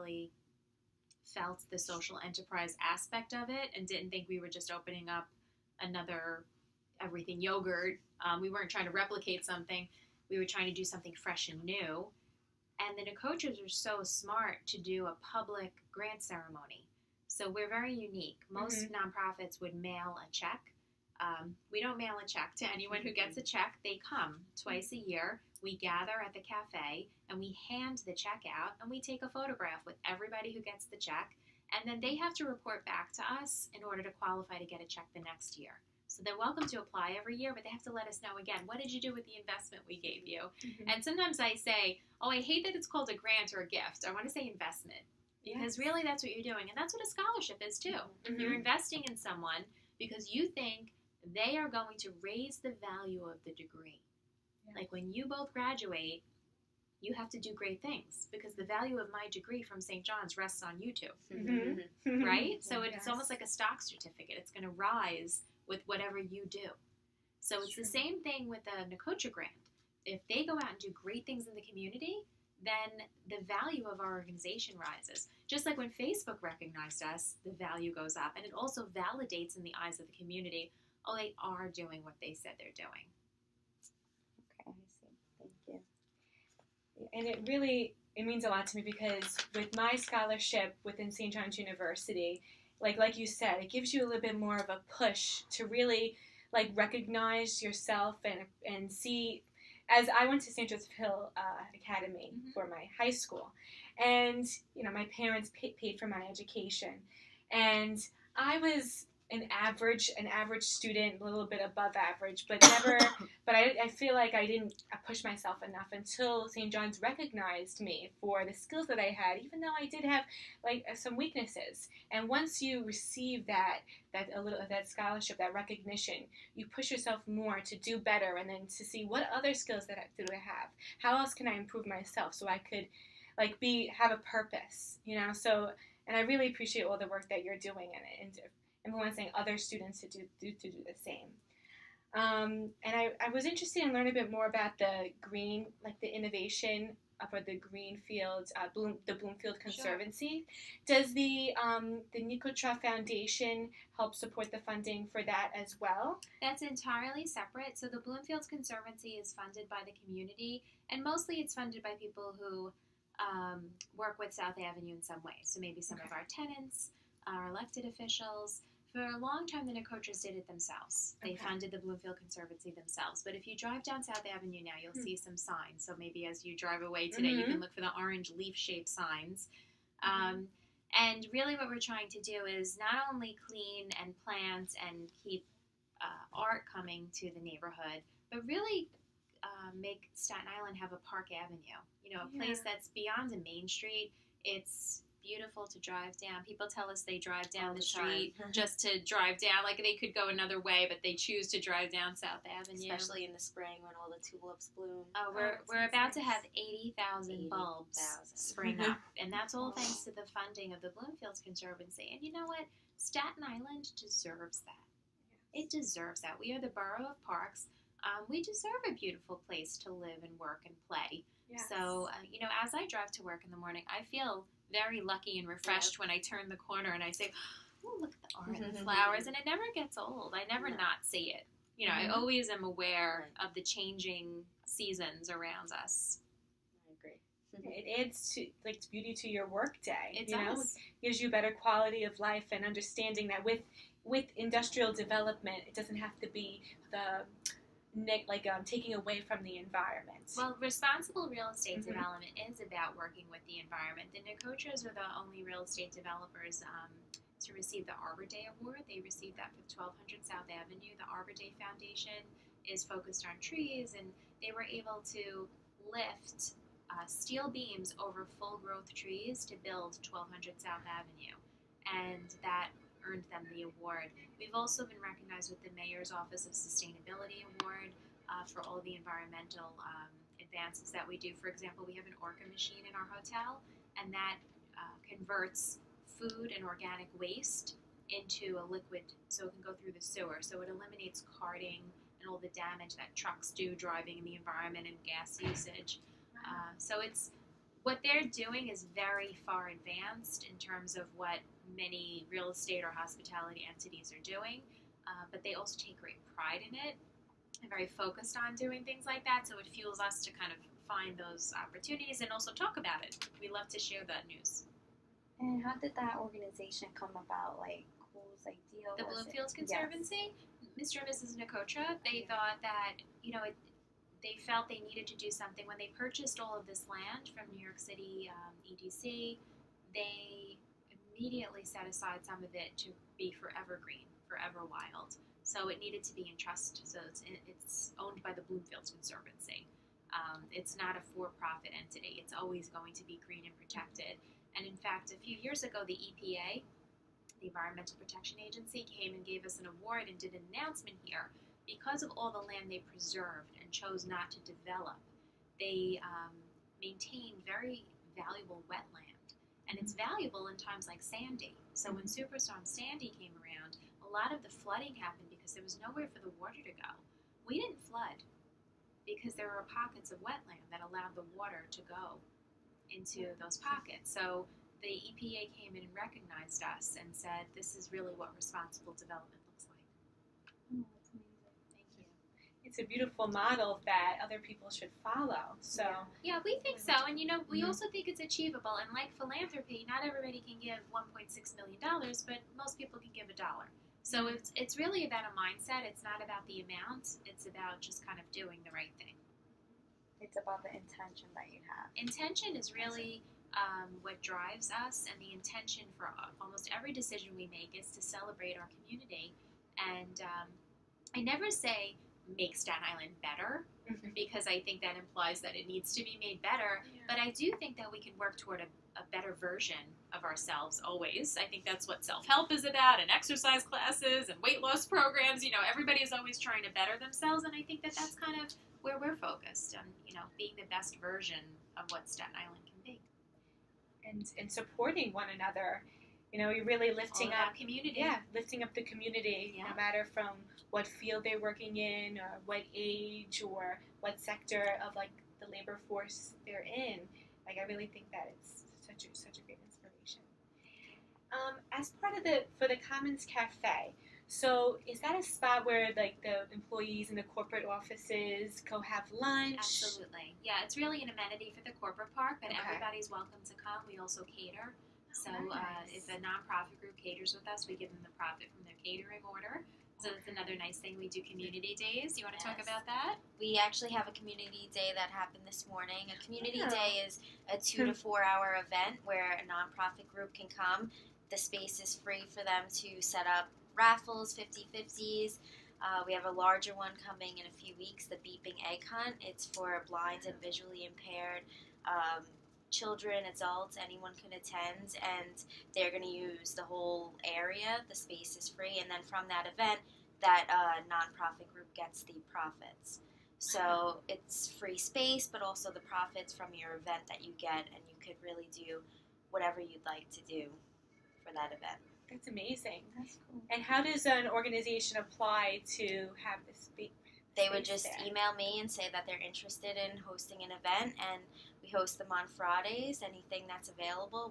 really felt the social enterprise aspect of it and didn't think we were just opening up another everything yogurt. We weren't trying to replicate something. We were trying to do something fresh and new. And the Nicotras are so smart to do a public grant ceremony. So we're very unique. Most nonprofits would mail a check. We don't mail a check to anyone who gets a check. They come twice a year. We gather at the cafe and we hand the check out and we take a photograph with everybody who gets the check. And then they have to report back to us in order to qualify to get a check the next year. So they're welcome to apply every year, but they have to let us know again, what did you do with the investment we gave you? And sometimes I say, oh, I hate that it's called a grant or a gift. I want to say investment. Because really that's what you're doing. And that's what a scholarship is too. You're investing in someone because you think they are going to raise the value of the degree. Like when you both graduate, you have to do great things because the value of my degree from St. John's rests on you two. Right? So it's almost like a stock certificate. It's going to rise with whatever you do. So it's the same thing with the Nicotra grant. If they go out and do great things in the community, then the value of our organization rises. Just like when Facebook recognized us, the value goes up. And it also validates in the eyes of the community, oh, they are doing what they said they're doing. Okay, I see. Thank you. And it means a lot to me because with my scholarship within St. John's University, like you said, it gives you a little bit more of a push to really recognize yourself and see. As I went to St. Joseph Hill Academy for my high school, and my parents paid for my education, and I was an average student, a little bit above average, but never. But I feel like I didn't push myself enough until St. John's recognized me for the skills that I had, even though I did have some weaknesses. And once you receive that scholarship, that recognition, you push yourself more to do better, and then to see what other skills do I have. How else can I improve myself so I could have a purpose, So, and I really appreciate all the work that you're doing and influencing other students to do the same. And I was interested in learning a bit more about the green, the innovation for the Greenfield, the Bloomfield Conservancy. Sure. Does the Nicotra Foundation help support the funding for that as well? That's entirely separate. So the Bloomfield Conservancy is funded by the community, and mostly it's funded by people who work with South Avenue in some way. So maybe some of our tenants, our elected officials. For a long time, the Nicotras did it themselves. They funded the Bloomfield Conservancy themselves. But if you drive down South Avenue now, you'll see some signs. So maybe as you drive away today, you can look for the orange leaf-shaped signs. And really what we're trying to do is not only clean and plant and keep art coming to the neighborhood, but really make Staten Island have a Park Avenue. A place that's beyond a main street. It's beautiful to drive down. People tell us they drive down the street just to drive down. They could go another way, but they choose to drive down South Avenue. Especially in the spring when all the tulips bloom. Oh, we're about to have 80,000 bulbs spring up. And that's all thanks to the funding of the Bloomfield Conservancy. And you know what? Staten Island deserves that. It deserves that. We are the borough of parks. We deserve a beautiful place to live and work and play. Yes. So, as I drive to work in the morning, I feel very lucky and refreshed when I turn the corner and I say, oh, look at the art and the flowers. And it never gets old. I never not see it. I always am aware of the changing seasons around us. I agree. It adds to beauty to your work day. It does. It gives you better quality of life and understanding that with industrial development, it doesn't have to be taking away from the environment. Well, responsible real estate development is about working with the environment. The Nicotras are the only real estate developers to receive the Arbor Day Award. They received that for 1200 South Avenue. The Arbor Day Foundation is focused on trees, and they were able to lift steel beams over full-growth trees to build 1200 South Avenue, and that earned them the award. We've also been recognized with the Mayor's Office of Sustainability Award for all the environmental advances that we do. For example, we have an Orca machine in our hotel, and that converts food and organic waste into a liquid so it can go through the sewer. So it eliminates carting and all the damage that trucks do driving in the environment and gas usage. So it's what they're doing is very far advanced in terms of what many real estate or hospitality entities are doing, but they also take great pride in it and very focused on doing things like that. So it fuels us to kind of find those opportunities and also talk about it. We love to share that news. And how did that organization come about? Like, whose idea The was Bloomfields it? Conservancy, Mr. and Mrs. Nicotra, they thought that, they felt they needed to do something. When they purchased all of this land from New York City EDC, they immediately set aside some of it to be forever green, forever wild. So it needed to be in trust. So it's owned by the Bloomfields Conservancy. It's not a for-profit entity. It's always going to be green and protected. And in fact, a few years ago, the EPA, the Environmental Protection Agency, came and gave us an award and did an announcement here. Because of all the land they preserved and chose not to develop, they maintain very valuable wetland. And it's valuable in times like Sandy. So when Superstorm Sandy came around, a lot of the flooding happened because there was nowhere for the water to go. We didn't flood because there were pockets of wetland that allowed the water to go into those pockets. So the EPA came in and recognized us and said, this is really what responsible development looks like. Oh, that's amazing. Thank you. It's a beautiful model that other people should follow. So Yeah, we think so. And, we also think it's achievable. And like philanthropy, not everybody can give $1.6 million, but most people can give $1. So it's really about a mindset. It's not about the amount. It's about just kind of doing the right thing. It's about the intention that you have. Intention is really what drives us, and the intention for almost every decision we make is to celebrate our community. And I never say make Staten Island better, because I think that implies that it needs to be made better. Yeah. But I do think that we can work toward a better version of ourselves always. I think that's what self-help is about, and exercise classes and weight loss programs. Everybody is always trying to better themselves, and I think that that's kind of where we're focused on, being the best version of what Staten Island can be. and supporting one another. You're really lifting All about up community. Yeah, lifting up the community, Yeah. no matter from what field they're working in, or what age, or what sector of the labor force they're in. I really think that it's such a great inspiration. As part of for the Commons Cafe, so is that a spot where the employees in the corporate offices go have lunch? Absolutely. Yeah, it's really an amenity for the corporate park, but Okay. everybody's welcome to come. We also cater. So nice. if a nonprofit group caters with us, we give them the profit from their catering order. So that's another nice thing. We do community days. You want to talk Yes. about that? We actually have a community day that happened this morning. A community Wow. day is a 2 to 4 hour event where a nonprofit group can come. The space is free for them to set up raffles, 50-50s. We have a larger one coming in a few weeks, the Beeping Egg Hunt. It's for blind and visually impaired children, adults, anyone can attend, and they're going to use the whole area. The space is free, and then from that event, that nonprofit group gets the profits. So it's free space, but also the profits from your event that you get, and you could really do whatever you'd like to do for that event. That's amazing. That's cool. And how does an organization apply to have this space? They would just there? email me and say that they're interested in hosting an event, and we host them on Fridays. Anything that's available,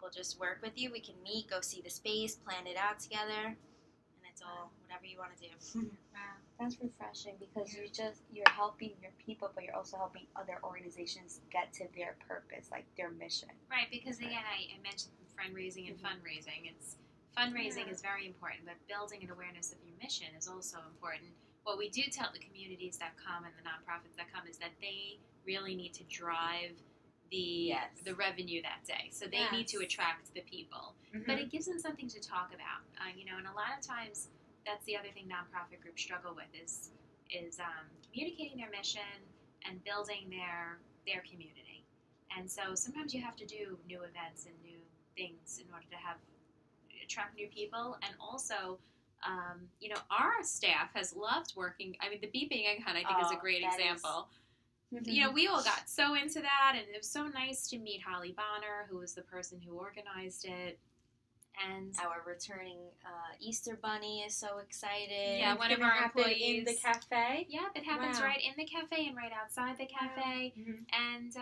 we'll just work with you. We can meet, go see the space, plan it out together, and it's all whatever you want to do. Wow. That's refreshing because you're helping your people, but you're also helping other organizations get to their purpose, like their mission. Right, because again, I mentioned fundraising and fundraising. Fundraising is very important, but building an awareness of your mission is also important. What we do tell the communities that come and the nonprofits that come is that they really need to drive the revenue that day. So they need to attract the people. Mm-hmm. But it gives them something to talk about. And a lot of times that's the other thing nonprofit groups struggle with is communicating their mission and building their community. And so sometimes you have to do new events and new things in order to attract new people. And also, our staff has loved working. I mean, the Beeping Egg Hunt, I think, is a great example. We all got so into that, and it was so nice to meet Holly Bonner, who was the person who organized it. And Our returning Easter Bunny is so excited. Yeah, It's one of gonna our happen employees in the cafe. yeah, it happens Wow. right in the cafe and right outside the cafe. Mhm. And,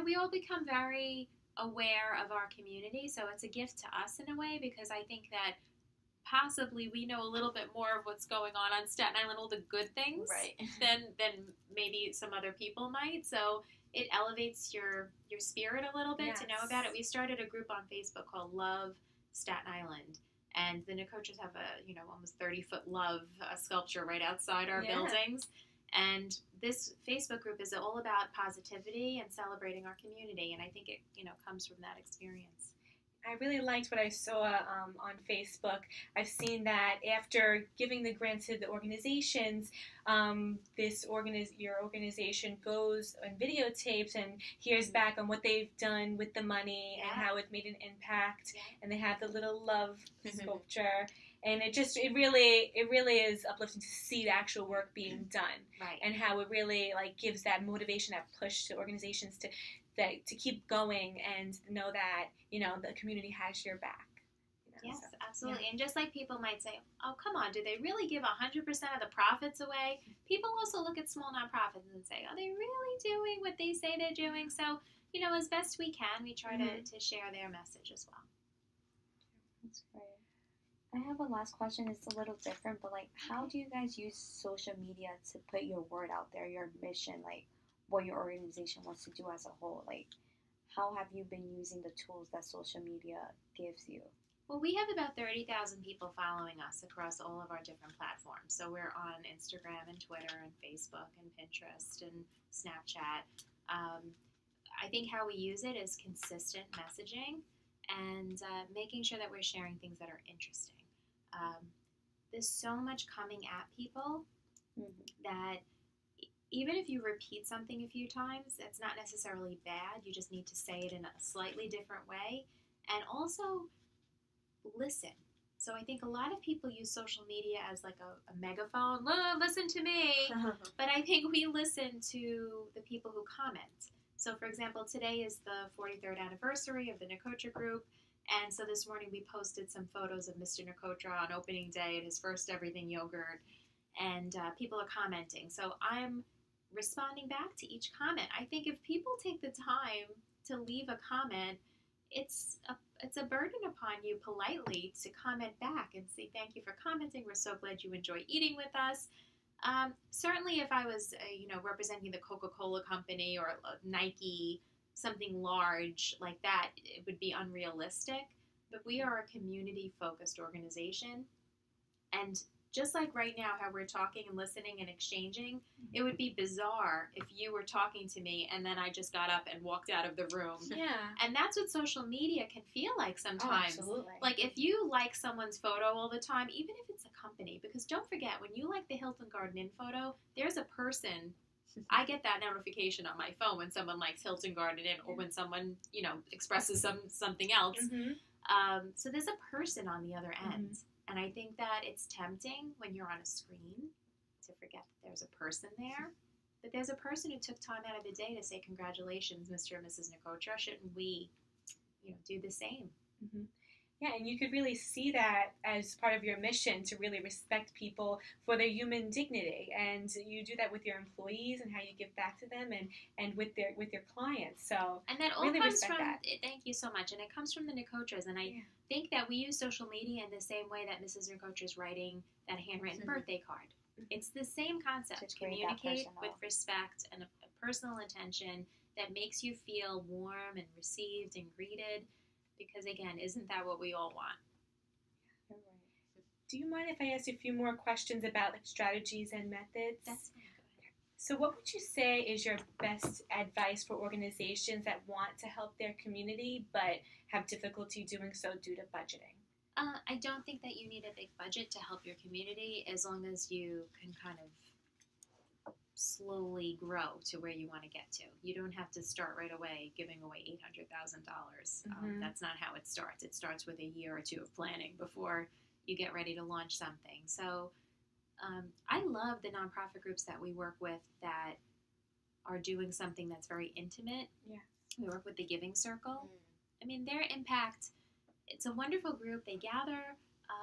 we all become very aware of our community. So it's a gift to us in a way because I think that possibly we know a little bit more of what's going on Staten Island, all the good things, Right. than maybe some other people might. So it elevates your spirit a little bit to know about it. Yes. We started a group on Facebook called Love Staten Island. And the Nicotras have a almost 30-foot love sculpture right outside our Yeah. buildings. And this Facebook group is all about positivity and celebrating our community. And I think it comes from that experience. I really liked what I saw on Facebook. I've seen that after giving the grant to the organizations, your organization goes and videotapes and hears back on what they've done with the money and how it made an impact. Yeah. And they have the little love sculpture, and it really is uplifting to see the actual work being done, Right. and how it really gives that motivation, that push to organizations to keep going and know that the community has your back. Yes, so, absolutely. And just like people might say, oh, come on, do they really give 100% of the profits away? People also look at small nonprofits and say, are they really doing what they say they're doing? So, as best we can, we try to share their message as well. That's great. I have a last question. It's a little different, but how do you guys use social media to put your word out there, your mission, what your organization wants to do as a whole? How have you been using the tools that social media gives you? Well, we have about 30,000 people following us across all of our different platforms. So we're on Instagram and Twitter and Facebook and Pinterest and Snapchat. I think how we use it is consistent messaging and making sure that we're sharing things that are interesting. There's so much coming at people that even if you repeat something a few times, it's not necessarily bad. You just need to say it in a slightly different way. And also, listen. So I think a lot of people use social media as like a megaphone. Listen to me. But I think we listen to the people who comment. So, for example, today is the 43rd anniversary of the Nicotra group. And so this morning we posted some photos of Mr. Nicotra on opening day at his first everything yogurt. And people are commenting. So I'm responding back to each comment. I think if people take the time to leave a comment, it's a burden upon you politely to comment back and say thank you for commenting. We're so glad you enjoy eating with us. Certainly, if I was representing the Coca-Cola company or Nike, something large like that, it would be unrealistic. But we are a community-focused organization, and just like right now, how we're talking and listening and exchanging, it would be bizarre if you were talking to me and then I just got up and walked out of the room. Yeah. And that's what social media can feel like sometimes. Oh, absolutely. Like if you like someone's photo all the time, even if it's a company, because don't forget, when you like the Hilton Garden Inn photo, there's a person. I get that notification on my phone when someone likes Hilton Garden Inn or when someone, expresses something else. So there's a person on the other end. And I think that it's tempting when you're on a screen to forget that there's a person there. But there's a person who took time out of the day to say, congratulations, Mr. and Mrs. Nicotra. Shouldn't we, do the same? Yeah, and you could really see that as part of your mission to really respect people for their human dignity, and you do that with your employees and how you give back to them, and with your clients. So and that all really comes respect from that. Thank you so much, and it comes from the Nicotras, and I think that we use social media in the same way that Mrs. Nicotra is writing that handwritten birthday card. It's the same concept. Communicate with respect and a personal attention that makes you feel warm and received and greeted. Because again, isn't that what we all want? Do you mind if I ask you a few more questions about strategies and methods? That's fine. Go ahead. So what would you say is your best advice for organizations that want to help their community but have difficulty doing so due to budgeting? I don't think that you need a big budget to help your community as long as you can kind of slowly grow to where you want to get to. You don't have to start right away giving away $800,000. That's not how it starts. It starts with a year or two of planning before you get ready to launch something. So I love the nonprofit groups that we work with that are doing something that's very intimate. Yeah. We work with the Giving Circle. I mean, their impact it's a wonderful group. They gather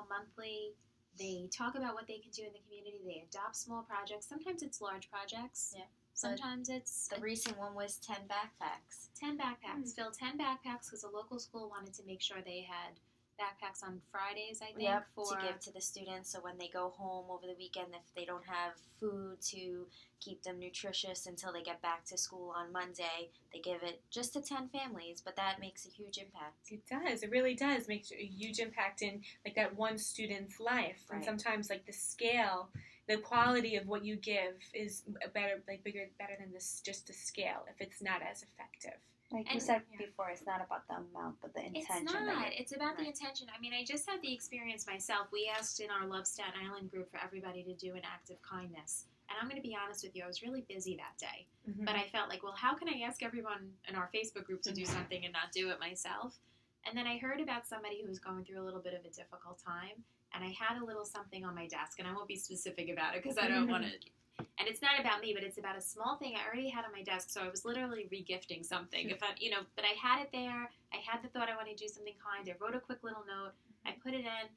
monthly. They talk about what they can do in the community. They adopt small projects. Sometimes it's large projects. Yeah. Sometimes it's The recent one was 10 backpacks. 10 backpacks. Fill 10 backpacks because a local school wanted to make sure they had backpacks on Fridays, I think. Yep, for to give to the students so when they go home over the weekend, if they don't have food to keep them nutritious until they get back to school on Monday, they give it just to 10 families, but that makes a huge impact. It does. It really does make a huge impact in like that one student's life. And Right. sometimes like the scale, the quality of what you give is better than this just the scale if it's not as effective. Like you And- said yeah. before, it's not about the amount, but the It's intention. not. That It's about the Right. intention. I mean, I just had the experience myself. We asked in our Love Staten Island group for everybody to do an act of kindness. And I'm going to be honest with you, I was really busy that day. Mhm. But I felt like, well, how can I ask everyone in our Facebook group to do something and not do it myself? And then I heard about somebody who was going through a little bit of a difficult time. And I had a little something on my desk. And I won't be specific about it because I don't want to. And it's not about me, but it's about a small thing I already had on my desk. So I was literally regifting something. If I, but I had it there. I had the thought I wanted to do something kind. I wrote a quick little note. I put it in.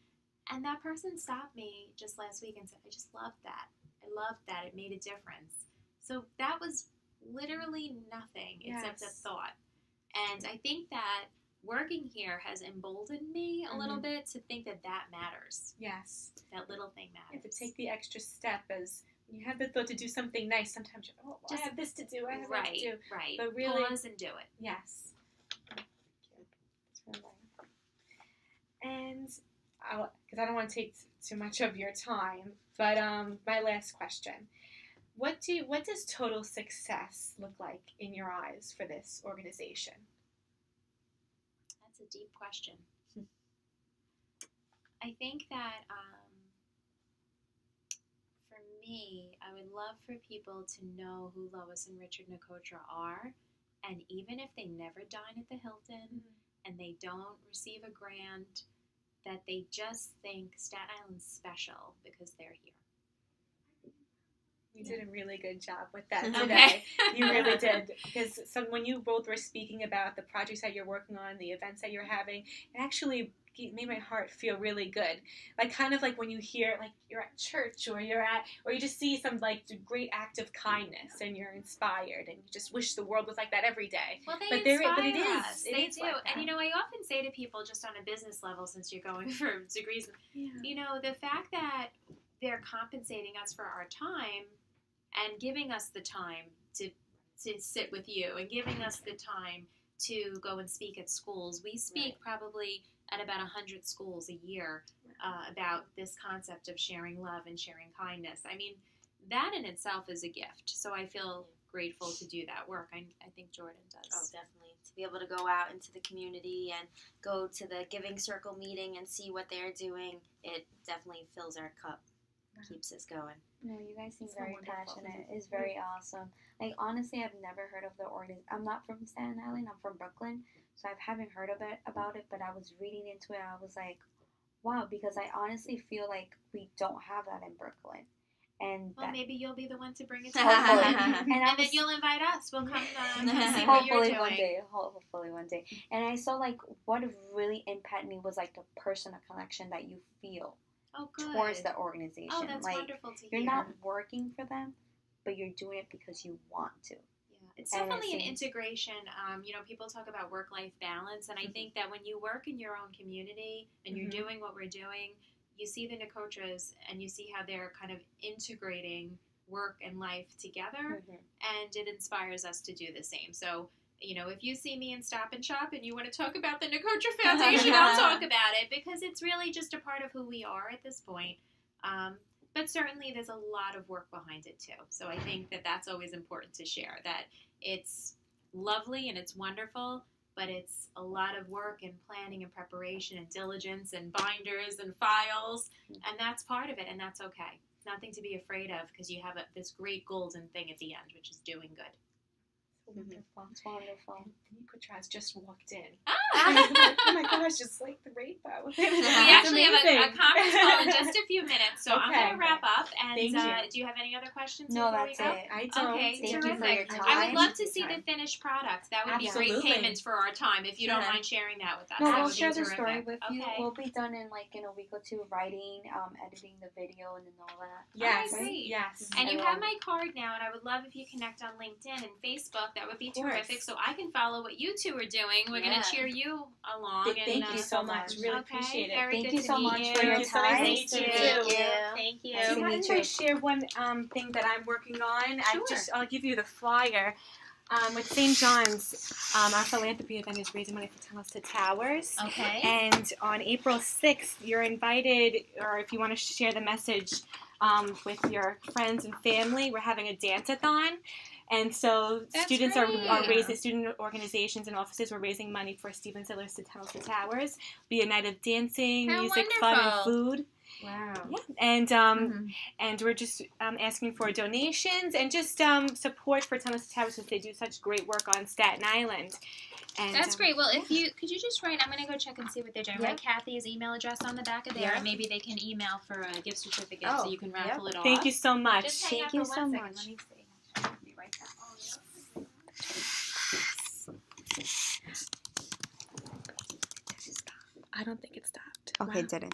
And that person stopped me just last week and said, I just loved that. I loved that. It made a difference. So that was literally nothing except a Yes. thought. And I think that working here has emboldened me a little bit to think that that matters. Yes. That little thing You matters. have to take the extra step as when you have the thought to do something nice. Sometimes you're, oh, Just- I have this to do. I have that Right, to do. right. But really- Pause and do it. Yes. it's really nice. And because I don't want to take too much of your time, but my last question: what does total success look like in your eyes for this organization? That's a deep question. I think that for me, I would love for people to know who Lois and Richard Nicotra are, and even if they never dine at the Hilton and they don't receive a grant, that they just think Staten Island's special because they're here. You did a really good job with that Okay. today. You really did. Because when you both were speaking about the projects that you're working on, the events that you're having, it actually made my heart feel really good. Like kind of like when you hear like you're at church or you just see some like great act of kindness and you're inspired and you just wish the world was like that every day. Well, they But inspire it is. us. It They is do. like that. And, I often say to people just on a business level, since you're going for degrees, Yeah. the fact that they're compensating us for our time and giving us the time to sit with you and giving us the time to go and speak at schools. We speak probably at about 100 schools a year about this concept of sharing love and sharing kindness. I mean, that in itself is a gift. So I feel grateful to do that work. I think Jordan does. Oh, definitely. To be able to go out into the community and go to the Giving Circle meeting and see what they're doing, it definitely fills our cup, keeps us going. No, you guys seem So very wonderful. passionate. It's very awesome. Like honestly, I've never heard of the organization. I'm not from Staten Island. I'm from Brooklyn, so I haven't heard about it. But I was reading into it. I was like, wow, because I honestly feel like we don't have that in Brooklyn, and Well, that maybe you'll be the one to bring it to hopefully, us. and I And then was, you'll invite us. We'll come and see what you're hopefully doing. one day, hopefully one day. And I saw like what really impacted me was like the personal connection that you feel Oh, good. towards the organization. Oh, that's like wonderful to hear. you're not working for them, but you're doing it because you want to. Yeah. It's And it definitely an seems- integration. People talk about work-life balance, and I think that when you work in your own community and you're doing what we're doing, you see the Nicotras and you see how they're kind of integrating work and life together, and it inspires us to do the same. So, if you see me in Stop and Shop and you want to talk about the Nicotra Foundation, I'll talk about it because it's really just a part of who we are at this point. But certainly there's a lot of work behind it too. So I think that that's always important to share, that it's lovely and it's wonderful, but it's a lot of work and planning and preparation and diligence and binders and files, and that's part of it, and that's okay. Nothing to be afraid of because you have this great golden thing at the end, which is doing good. It's wonderful. And Nicotra has just walked in. Ah! Oh my gosh, it's like the rainbow. that. We actually have a conference call in just a few minutes, so I'm Okay. going to wrap up. And Thank you. do you have any other questions? No, before that's we go? it. I don't. Okay, Thank you for terrific. your I would time. love to see the finished product. That would be great Absolutely. payments for our time. If you don't Sure. mind sharing that with us, No, that we'll would share be the terrific. story with you. Okay. We'll be done in like in a week or two, writing, editing the video, and then all that. Yes. Alright, great. Yes. And you have my card now, and I would love if you connect on LinkedIn and Facebook. That would be course. terrific, so I can follow what you two are doing. We're going Yeah. to cheer you along. Thank and, you so much. Really okay, appreciate it. Very Thank good you to so meet much you. for your Thank you so much. time. Nice to meet you. Thank you. Nice to Can meet I you. share one thing that I'm working on? Sure. I'll give you the flyer. With St. John's, our philanthropy event is raising money for Tunnels to Towers. Okay. And on April 6th, you're invited, or if you want to share the message with your friends and family, we're having a dance-a-thon. And so That's students great. are raising, student organizations and offices were raising money for Stephen Siller's to Tunnels to Towers. Be a night of dancing, How music, fun, and wonderful. food. Wow. Yeah, and we're just asking for donations and just support for Tunnels to Towers since they do such great work on Staten Island. And, That's great. Well, if you could you just write, I'm going to go check and see what they're doing. Yeah. Write Kathy's email address on the back of there, Yeah. and maybe they can email for a gift certificate Oh, so you can raffle it off. Thank you so much. Just hang Thank out you for so 1 second. much. Let me see. Let me write that. I don't think it stopped. Okay, Wow. didn't.